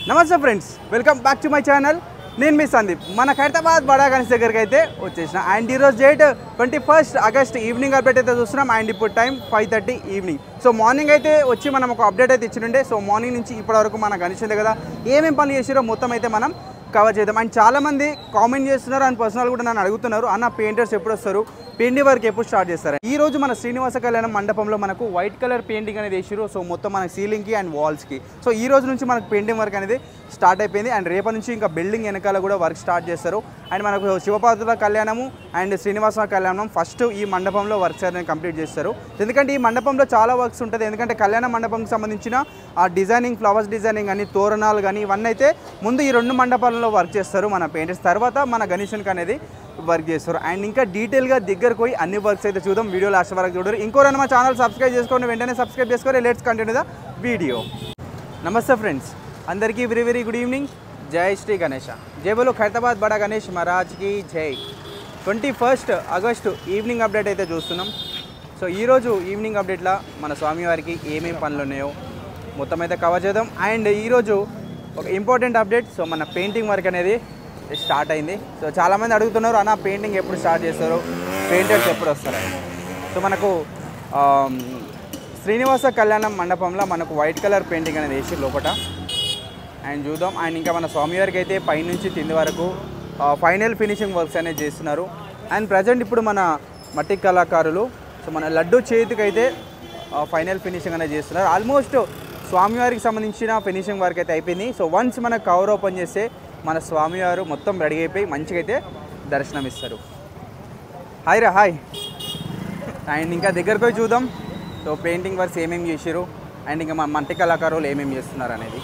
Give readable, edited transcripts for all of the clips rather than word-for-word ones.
నమస్తే friends, welcome back to my channel. నేను మీ సందీప్. మన ఖైరతాబాద్ బడా గణేష్ దగ్గరికి అయితే వచ్చేసిన. అండ్ ఈరోజు డేట్ 21 ఆగస్ట్ ఈవినింగ్ అప్డేట్ అయితే చూస్తున్నాం. అండ్ ఇప్పుడు టైం 5:30 ఈవినింగ్. సో మార్నింగ్ అయితే వచ్చి మనం ఒక అప్డేట్ అయితే ఇచ్చిండే. సో మార్నింగ్ నుంచి ఇప్పటివరకు మన గణేష్ దగ్గర ఏమేమి పనులు చేసారో మొత్తం అయితే మనం కవర్ చేద్దాం. అండ్ చాలామంది కామెంట్ చేస్తున్నారు అండ్ పర్సనల్ కూడా నన్ను అడుగుతున్నారు, అన్న పెయింటర్స్ ఎప్పుడు వస్తారు, పెయింటింగ్ వర్క్ ఎప్పుడు స్టార్ట్ చేస్తారు. ఈ రోజు మన శ్రీనివాస కళ్యాణం మండపంలో మనకు వైట్ కలర్ పెయింటింగ్ అనేది వేసారు. సో మొత్తం మన సీలింగ్కి అండ్ వాల్స్కి. సో ఈ రోజు నుంచి మనకు పెయింటింగ్ వర్క్ అనేది స్టార్ట్ అయిపోయింది. అండ్ రేపటి నుంచి ఇంకా బిల్డింగ్ వెనకాల కూడా వర్క్ స్టార్ట్ చేస్తారు. అండ్ మనకు శివపార్వతుల కళ్యాణము అండ్ శ్రీనివాస కళ్యాణం ఫస్ట్ ఈ మండపంలో వర్క్స్ అనేది కంప్లీట్ చేస్తారు. ఎందుకంటే ఈ మండపంలో చాలా వర్క్స్ ఉంటుంది. ఎందుకంటే కళ్యాణ మండపంకి సంబంధించిన ఆ డిజైనింగ్, ఫ్లవర్స్ డిజైనింగ్ కానీ, తోరణాలు కానీ, ఇవన్నీ అయితే ముందు ఈ 2 మండపాలలో వర్క్ చేస్తారు మన పెయింటర్స్. తర్వాత మన గణేషన్కి అనేది వర్క్ చేస్తారు. అండ్ ఇంకా డీటెయిల్గా దగ్గరకు పోయి అన్ని వర్క్స్ అయితే చూద్దాం. వీడియో లాస్ట్ వరకు చూడరు. ఇంకోరైనా మా ఛానల్ సబ్స్క్రైబ్ చేసుకోండి, వెంటనే సబ్స్క్రైబ్ చేసుకోండి. Let's continue the video. నమస్తే ఫ్రెండ్స్, అందరికీ వెరీ వెరీ గుడ్ ఈవినింగ్. జై శ్రీ గణేష. జై బోలో ఖైరతాబాద్ బడా గణేష్ మహారాజ్కి జై. 21 ఆగస్టు ఈవినింగ్ అప్డేట్ అయితే చూస్తున్నాం. సో ఈరోజు ఈవినింగ్ అప్డేట్లో మన స్వామివారికి ఏమేమి పనులు ఉన్నాయో మొత్తం అయితే కవర్ చేద్దాం. అండ్ ఈరోజు ఒక ఇంపార్టెంట్ అప్డేట్. సో మన పెయింటింగ్ వర్క్ అనేది స్టార్ట్ అయింది. సో చాలామంది అడుగుతున్నారు, అన్న పెయింటింగ్ ఎప్పుడు స్టార్ట్ చేస్తారు, పెయింటర్స్ ఎప్పుడు వస్తారు. సో మనకు శ్రీనివాస కళ్యాణం మండపంలో మనకు వైట్ కలర్ పెయింటింగ్ అనేది వేసి లోపల అండ్ చూద్దాం. అండ్ ఇంకా మన స్వామివారికి అయితే పైనుంచి కింది వరకు ఫైనల్ ఫినిషింగ్ వర్క్స్ అనేది చేస్తున్నారు. అండ్ ప్రజెంట్ ఇప్పుడు మన మట్టి కళాకారులు సో మన లడ్డు చేతికి అయితే ఫైనల్ ఫినిషింగ్ అనేది చేస్తున్నారు. ఆల్మోస్ట్ స్వామివారికి సంబంధించిన ఫినిషింగ్ వర్క్ అయితే అయిపోయింది. సో వన్స్ మన కవర్ ఓపెన్ చేస్తే మన స్వామివారు మొత్తం రెడీ అయిపోయి మంచిగా అయితే దర్శనం ఇస్తారు. హాయ్ రా హాయ్. అండ్ ఇంకా దగ్గరకు పోయి చూద్దాం. సో పెయింటింగ్ వర్క్స్ ఏమేమి చేసారు అండ్ ఇంకా మా మట్టి కళాకారులు ఏమేమి చేస్తున్నారు అనేది.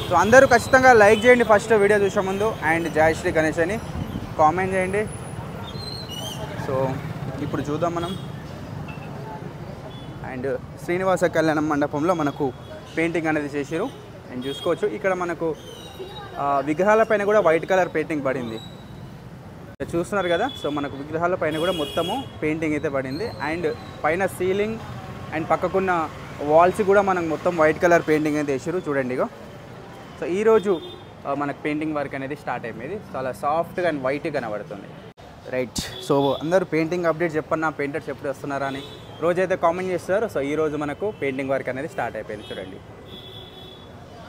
సో అందరూ ఖచ్చితంగా లైక్ చేయండి ఫస్ట్ వీడియో చూసే ముందు. అండ్ జై శ్రీ గణేష్ అని కామెంట్ చేయండి. సో ఇప్పుడు చూద్దాం మనం. అండ్ శ్రీనివాస కళ్యాణం మండపంలో మనకు పెయింటింగ్ అనేది చేసారు. అండ్ చూసుకోవచ్చు ఇక్కడ మనకు విగ్రహాల పైన కూడా వైట్ కలర్ పెయింటింగ్ పడింది, చూస్తున్నారు కదా. సో మనకు విగ్రహాల పైన కూడా మొత్తము పెయింటింగ్ అయితే పడింది. అండ్ పైన సీలింగ్ అండ్ పక్కకున్న వాల్స్ కూడా మనకు మొత్తం వైట్ కలర్ పెయింటింగ్ అయితే వేసారు చూడండి. ఇగో సో ఈరోజు మనకు పెయింటింగ్ వర్క్ అనేది స్టార్ట్ అయిపోయింది. చాలా సాఫ్ట్గా అండ్ వైట్గా కనబడుతుంది. రైట్. సో అందరూ పెయింటింగ్ అప్డేట్ చెప్పన్నా, పెయింటర్స్ ఎప్పుడు వస్తున్నారా అని రోజైతే కామెంట్ చేస్తారు. సో ఈరోజు మనకు పెయింటింగ్ వర్క్ అనేది స్టార్ట్ అయిపోయింది చూడండి.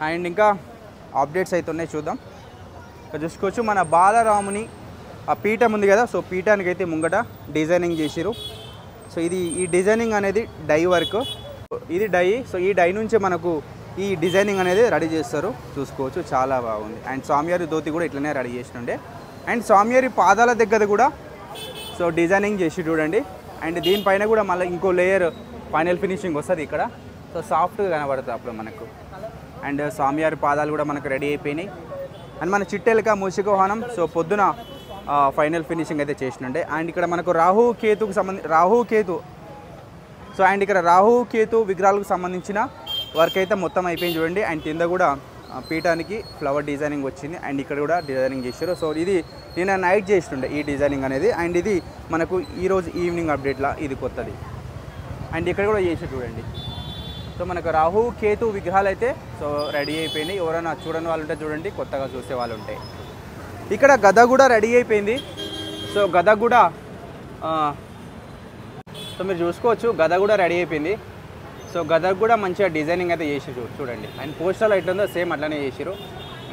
అండ్ ఇంకా అప్డేట్స్ అయితే ఉన్నాయి చూద్దాం. ఇక్కడ చూసుకోవచ్చు మన బాలరాముని ఆ పీఠం ఉంది కదా. సో పీఠానికి అయితే ముంగట డిజైనింగ్ చేసిరు. సో ఈ డిజైనింగ్ అనేది డై వర్క్, ఇది డై. సో ఈ డై నుంచి మనకు ఈ డిజైనింగ్ అనేది రెడీ చేస్తారు. చూసుకోవచ్చు చాలా బాగుంది. అండ్ స్వామివారి ధోతి కూడా ఇట్లనే రెడీ చేసినుండే. అండ్ స్వామివారి పాదాల దగ్గర కూడా సో డిజైనింగ్ చేసి చూడండి. అండ్ దీనిపైన కూడా మళ్ళీ ఇంకో లేయర్ ఫైనల్ ఫినిషింగ్ వస్తుంది ఇక్కడ. సో సాఫ్ట్గా కనబడుతుంది అప్పుడు మనకు. అండ్ స్వామివారి పాదాలు కూడా మనకు రెడీ అయిపోయినాయి. అండ్ మన చిట్టెలక మూషికోహనం సో పొద్దున ఫైనల్ ఫినిషింగ్ అయితే చేసినండే. అండ్ ఇక్కడ మనకు రాహు కేతు సో అండ్ ఇక్కడ రాహు కేతు విగ్రహాలకు సంబంధించిన వర్క్ అయితే మొత్తం అయిపోయింది చూడండి. అండ్ కింద కూడా పీఠానికి ఫ్లవర్ డిజైనింగ్ వచ్చింది. అండ్ ఇక్కడ కూడా డిజైనింగ్ చేశారు. సో ఇది నేను నైట్ చేస్తుండే ఈ డిజైనింగ్ అనేది. అండ్ ఇది మనకు ఈరోజు ఈవినింగ్ అప్డేట్లా ఇది కొత్తది. అండ్ ఇక్కడ కూడా చేసి చూడండి. సో మనకు రాహు కేతు విగ్రహాలు అయితే సో రెడీ అయిపోయినాయి. ఎవరైనా చూడని వాళ్ళు ఉంటే చూడండి, కొత్తగా చూసే వాళ్ళు ఉంటాయి. ఇక్కడ గద కూడా రెడీ అయిపోయింది. సో గద కూడా సో మీరు చూసుకోవచ్చు, గద కూడా రెడీ అయిపోయింది. సో గదకు కూడా మంచిగా డిజైనింగ్ అయితే చేసి చూడండి. అండ్ పోస్టర్లో ఎట్లుందో సేమ్ అట్లనే చేసిరు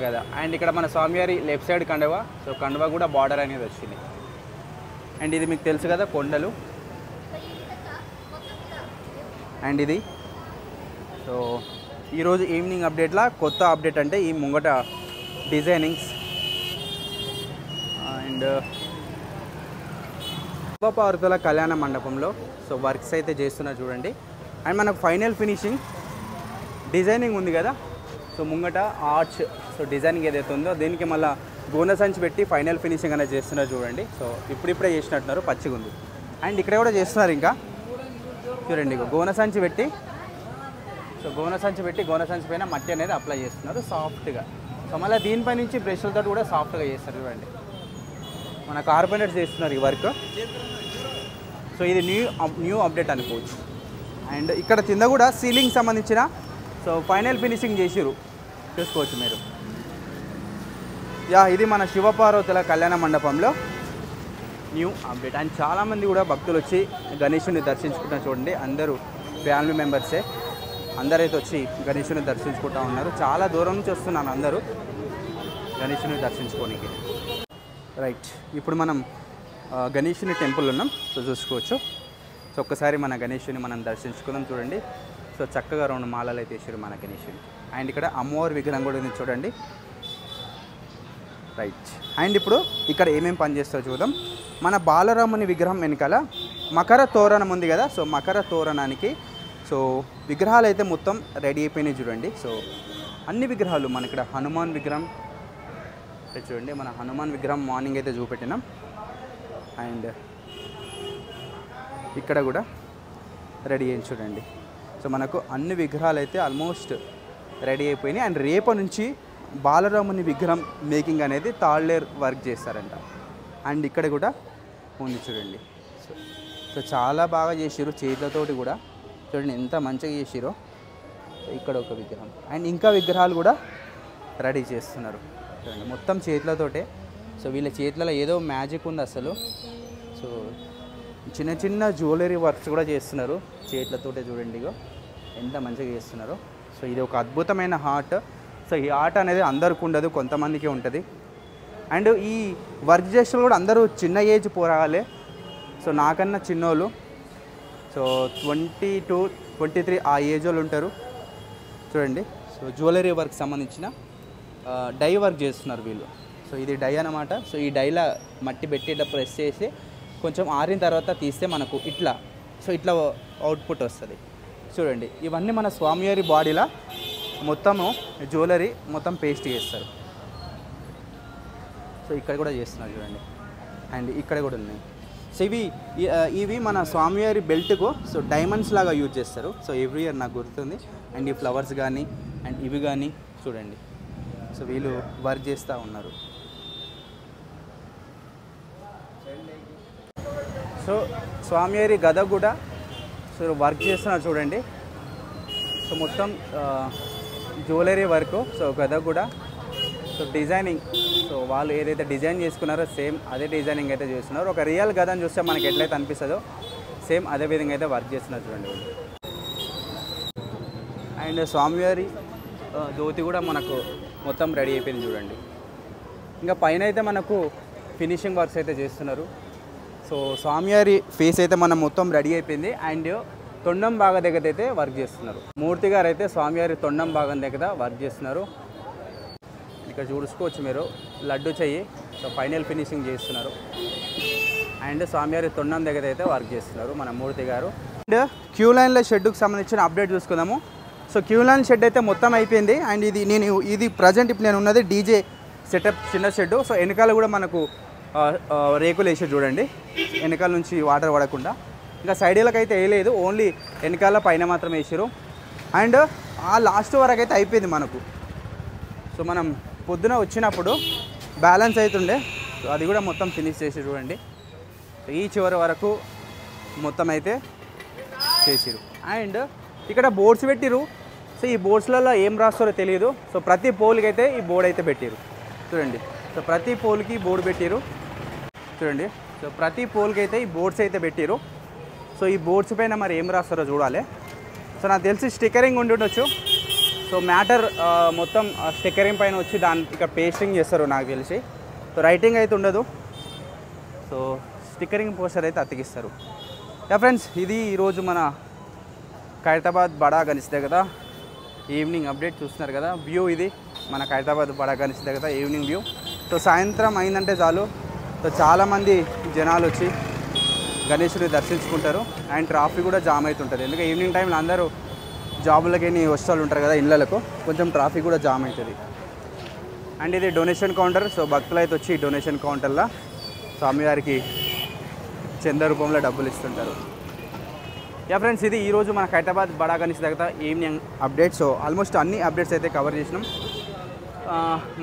కదా. అండ్ ఇక్కడ మన స్వామివారి లెఫ్ట్ సైడ్ కండువ, సో కండువ కూడా బార్డర్ అనేది వచ్చింది. అండ్ ఇది మీకు తెలుసు కదా కొండలు. అండ్ ఇది సో ఈరోజు ఈవినింగ్ అప్డేట్లా కొత్త అప్డేట్ అంటే ఈ ముంగట డిజైనింగ్స్. అండ్ శివపార్వతుల కళ్యాణ మండపంలో సో వర్క్స్ అయితే చేస్తున్నారు చూడండి. అండ్ మనకు ఫైనల్ ఫినిషింగ్ డిజైనింగ్ ఉంది కదా. సో ముంగట ఆర్చ్ సో డిజైనింగ్ ఏదైతే ఉందో దీనికి మళ్ళీ గోన సంచి పెట్టి ఫైనల్ ఫినిషింగ్ అనేది చేస్తున్నారు చూడండి. సో ఇప్పుడిప్పుడే చేసినట్టున్నారు, పచ్చిగా ఉంది. అండ్ ఇక్కడ కూడా చేస్తున్నారు ఇంకా చూడండి. గోన సంచి పెట్టి సో గోన సంచి పైన మట్టి అనేది అప్లై చేస్తున్నారు సాఫ్ట్గా. సో మళ్ళీ దీనిపై నుంచి బ్రష్లతో కూడా సాఫ్ట్గా చేస్తారు చూడండి. మన కార్పెంటర్స్ చేస్తున్నారు ఈ వర్క్. సో ఇది న్యూ అప్డేట్ అనుకోవచ్చు. అండ్ ఇక్కడ కింద కూడా సీలింగ్ సంబంధించిన సో ఫైనల్ ఫినిషింగ్ చేసిరు చూసుకోవచ్చు మీరు. యా ఇది మన శివపార్వతుల కళ్యాణ మండపంలో న్యూ అప్డేట్. అండ్ చాలామంది కూడా భక్తులు వచ్చి గణేషుని దర్శించుకుంటారు చూడండి. అందరూ ఫ్యామిలీ మెంబర్సే అందరైతే వచ్చి గణేషుని దర్శించుకుంటూ ఉన్నారు. చాలా దూరం నుంచి వస్తున్నాను అందరూ గణేషుని దర్శించుకోనికి. రైట్, ఇప్పుడు మనం గణేషుని టెంపుల్ ఉన్నాం. సో చూసుకోవచ్చు. సో ఒక్కసారి మన గణేషుని మనం దర్శించుకుందాం చూడండి. సో చక్కగా 2 మాలలు అయితే వేసారు మన గణేషుని. అండ్ ఇక్కడ అమ్మవారి విగ్రహం కూడా ఉంది చూడండి. రైట్, అండ్ ఇప్పుడు ఇక్కడ ఏమేమి పని చేస్తారో చూద్దాం. మన బాలరాముని విగ్రహం వెనకాల మకర తోరణం ఉంది కదా. సో మకర తోరణానికి సో విగ్రహాలు అయితే మొత్తం రెడీ అయిపోయినాయి చూడండి. సో అన్ని విగ్రహాలు మన ఇక్కడ హనుమాన్ విగ్రహం చూడండి. మన హనుమాన్ విగ్రహం మార్నింగ్ అయితే చూపెట్టినాం. అండ్ ఇక్కడ కూడా రెడీ అయింది చూడండి. సో మనకు అన్ని విగ్రహాలు అయితే ఆల్మోస్ట్ రెడీ అయిపోయినాయి. అండ్ రేపటి నుంచి బాలరాముని విగ్రహం మేకింగ్ అనేది తాళ్ళేర్ వర్క్ చేస్తారంట. అండ్ ఇక్కడ కూడా ఉంది చూడండి. సో చాలా బాగా చేసిరు చేతులతోటి కూడా చూడండి ఎంత మంచిగా చేసిరో. ఇక్కడ ఒక విగ్రహం అండ్ ఇంకా విగ్రహాలు కూడా రెడీ చేస్తున్నారు చూడండి మొత్తం చేతులతోటే. సో వీళ్ళ చేతులలో ఏదో మ్యాజిక్ ఉంది అసలు. సో చిన్న చిన్న జ్యువెలరీ వర్క్స్ కూడా చేస్తున్నారు చేతులతోటే చూడండి. ఇగో ఎంత మంచిగా చేస్తున్నారు. సో ఇది ఒక అద్భుతమైన ఆర్ట్. సో ఈ ఆర్ట్ అనేది అందరికి ఉండదు, కొంతమందికే ఉంటుంది. అండ్ ఈ వర్క్ చేసిన కూడా అందరూ చిన్న ఏజ్ పోరాగాలే. సో నాకన్నా చిన్నోళ్ళు సో 22, 23 ఆ ఏజ్ వాళ్ళు ఉంటారు చూడండి. సో జ్యువెలరీ వర్క్ సంబంధించిన డై వర్క్ చేస్తున్నారు వీళ్ళు. సో ఇది డై అన్నమాట. సో ఈ డైలా మట్టి పెట్టి ప్రెస్ చేసి కొంచెం ఆరిన తర్వాత తీస్తే మనకు ఇట్లా అవుట్పుట్ వస్తుంది చూడండి. ఇవన్నీ మన స్వామివారి బాడీలా మొత్తము జ్యువెలరీ మొత్తం పేస్ట్ చేస్తారు. సో ఇక్కడ కూడా చేస్తున్నారు చూడండి. అండ్ ఇక్కడ కూడా ఉన్నాయి. సో ఇవి మన స్వామివారి బెల్ట్కు సో డైమండ్స్ లాగా యూజ్ చేస్తారు. సో ఎవ్రీ ఇయర్ నాకు గుర్తుంది. అండ్ ఈ ఫ్లవర్స్ కానీ అండ్ ఇవి కానీ చూడండి. సో వీళ్ళు వర్క్ చేస్తూ ఉన్నారు. సో స్వామివారి గద కూడా సో వర్క్ చేస్తున్నారు చూడండి. సో మొత్తం జ్యువెలరీ వర్క్. సో గద కూడా సో డిజైనింగ్ సో వాళ్ళు ఏదైతే డిజైన్ చేసుకున్నారో సేమ్ అదే డిజైనింగ్ అయితే చేస్తున్నారు. ఒక రియల్ గదని చూస్తే మనకి ఎట్లయితే అనిపిస్తుందో సేమ్ అదే విధంగా అయితే వర్క్ చేస్తున్నారు చూడండి. అండ్ స్వామివారి ధోతి కూడా మనకు మొత్తం రెడీ అయిపోయింది చూడండి. ఇంకా పైన అయితే మనకు ఫినిషింగ్ వర్క్స్ అయితే చేస్తున్నారు. సో స్వామివారి ఫేస్ అయితే మనం మొత్తం రెడీ అయిపోయింది. అండ్ తొండం భాగం దగ్గర అయితే వర్క్ చేస్తున్నారు. మూర్తి గారు అయితే స్వామివారి తొండం భాగం దగ్గర వర్క్ చేస్తున్నారు. ఇక్కడ చూసుకోవచ్చు మీరు లడ్డు చెయ్యి. సో ఫైనల్ ఫినిషింగ్ చేస్తున్నారు. అండ్ స్వామివారి తొండం దగ్గర అయితే వర్క్ చేస్తున్నారు మన మూర్తి గారు. అండ్ క్యూ లైన్ల షెడ్కి సంబంధించిన అప్డేట్ చూసుకుందాము. సో క్యూ లైన్ షెడ్ అయితే మొత్తం అయిపోయింది. అండ్ ఇది ప్రజెంట్ ఇప్పుడు నేను ఉన్నది డీజే సెటప్ చిన్న షెడ్. సో వెనకాల కూడా మనకు రేకులు వేసి చూడండి వెనకాల నుంచి వాటర్ పడకుండా. ఇంకా సైడ్లకు అయితే వేయలేదు, ఓన్లీ వెనకాల పైన మాత్రం వేసారు. అండ్ ఆ లాస్ట్ వరకు అయితే అయిపోయింది మనకు. సో మనం పొద్దున వచ్చినప్పుడు బ్యాలెన్స్ అవుతుండే. సో అది కూడా మొత్తం ఫినిష్ చేసి చూడండి. ఈ చివరి వరకు మొత్తం అయితే చేసిరు. అండ్ ఇక్కడ బోర్డ్స్ పెట్టిరు. సో ఈ బోర్డ్స్లలో ఏం రాస్తారో తెలియదు. సో ప్రతి పోల్కి అయితే ఈ బోర్డు అయితే పెట్టిరు చూడండి. సో ప్రతి పోల్కి బోర్డు పెట్టిరు చూడండి. సో ప్రతి పోల్కి అయితే ఈ బోర్డ్స్ అయితే పెట్టిరు. సో ఈ బోర్డ్స్ పైన మరి ఏం రాస్తారో చూడాలి. సో నాకు తెలిసి స్టిక్కరింగ్ ఉండి ఉండొచ్చు. సో మ్యాటర్ మొత్తం స్టిక్కరింగ్ పైన వచ్చి దాని ఇక్కడ పేస్టింగ్ చేస్తారు నాకు తెలిసి. సో రైటింగ్ అయితే ఉండదు. సో స్టిక్కరింగ్ పోస్టర్ అయితే అతికిస్తారు. యా ఫ్రెండ్స్, ఇది ఈరోజు మన ఖైరతాబాద్ బడా గణేష్ దగ్గర ఈవినింగ్ అప్డేట్ చూస్తున్నారు కదా. వ్యూ ఇది మన ఖైరతాబాద్ బడా గణేష్ దగ్గర ఈవినింగ్ వ్యూ. సో సాయంత్రం అయిందంటే చాలు సో చాలామంది జనాలు వచ్చి గణేశుని దర్శించుకుంటారు. అండ్ ట్రాఫిక్ కూడా జామ్ అవుతుంటుంది. ఎందుకంటే ఈవినింగ్ టైంలో అందరూ జాబులకి వస్తూ ఉంటారు కదా ఇళ్ళకు, కొంచెం ట్రాఫిక్ కూడా జామ్ అవుతుంది. అండ్ ఇది డొనేషన్ కౌంటర్. సో భక్తులు అయితే వచ్చి డొనేషన్ కౌంటర్లో స్వామివారికి చంద రూపంలో డబ్బులు ఇస్తుంటారు. యా ఫ్రెండ్స్, ఇది ఈరోజు మన ఖైరతాబాద్ బడా గణేష్ దగ్గర ఈవినింగ్ అప్డేట్. సో ఆల్మోస్ట్ అన్ని అప్డేట్స్ అయితే కవర్ చేసినాం.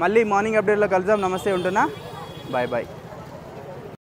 మళ్ళీ మార్నింగ్ అప్డేట్లో కలుద్దాం. నమస్తే, ఉంటున్నా. Bye bye.